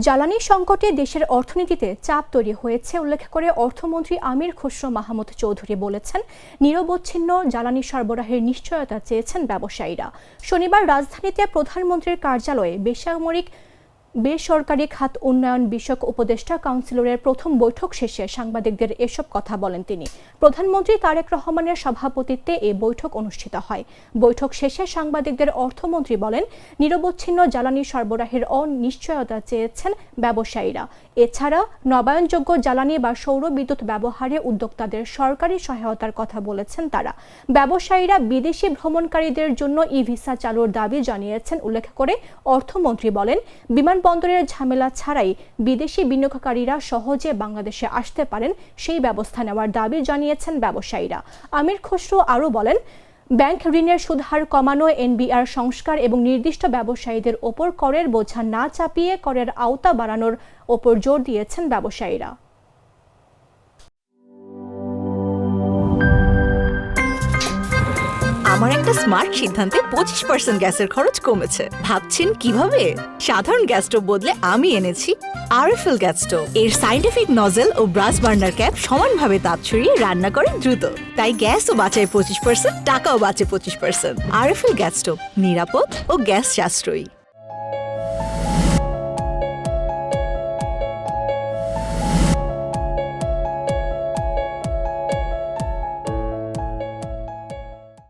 জ্বালানি সংকটে দেশের অর্থনীতিতে চাপ তৈরি হয়েছে উল্লেখ করে অর্থমন্ত্রী আমির খসরু মাহমুদ চৌধুরী বলেছেন, নিরবচ্ছিন্ন জ্বালানি সরবরাহের নিশ্চয়তা চেয়েছেন ব্যবসায়ীরা। শনিবার রাজধানীতে প্রধানমন্ত্রীর কার্যালয়ে বেসরকারি খাত উন্নয়ন বিষয়ক উপদেষ্টা কাউন্সিলরের প্রথম বৈঠক শেষে সাংবাদিকদের এসব কথা বলেন তিনি। প্রধানমন্ত্রী তারেক রহমানের সভাপতিত্বে এ বৈঠক অনুষ্ঠিত হয়। বৈঠক শেষে সাংবাদিকদের অর্থমন্ত্রী বলেন, নিরবচ্ছিন্ন জ্বালানি সরবরাহের অনিশ্চয়তা চেয়েছেন ব্যবসায়ীরা। এছাড়া নবায়নযোগ্য জ্বালানি বা সৌর বিদ্যুৎ ব্যবহারে উদ্যোক্তাদের সরকারি সহায়তার কথা বলেছেন তারা। ব্যবসায়ীরা বিদেশি ভ্রমণকারীদের জন্য ই ভিসা চালুর দাবি জানিয়েছেন উল্লেখ করে অর্থমন্ত্রী বলেন, বিমানবন্দরের ঝামেলা ছাড়াই বিদেশি বিনিয়োগকারীরা সহজে বাংলাদেশে আসতে পারেন সেই ব্যবস্থা নেওয়ার দাবি জানিয়েছেন ব্যবসায়ীরা। আমির খসরু আরও বলেন, ব্যাংক ঋণের সুদহার কমানো, এনবিআর সংস্কার এবং নির্দিষ্ট ব্যবসায়ীদের ওপর করের বোঝা না চাপিয়ে করের আওতা বাড়ানোর ওপর জোর দিয়েছেন ব্যবসায়ীরা। আমার একটা স্মার্ট সিদ্ধান্তে 25% গ্যাসের খরচ কমেছে। ভাবছেন কিভাবে? সাধারণ গ্যাস স্টোভ বদলে আমি এনেছি আরএফএল গ্যাস স্টোভ। এর সাইন্টিফিক নজল ও ব্রাস বার্নার ক্যাপ সমানভাবে তাপ ছড়িয়ে রান্না করে দ্রুত, তাই গ্যাসও বাঁচায় 25%, টাকাও বাঁচে 25%। আরএফএল গ্যাস স্টোভ নিরাপদ ও গ্যাস সাশ্রয়ী।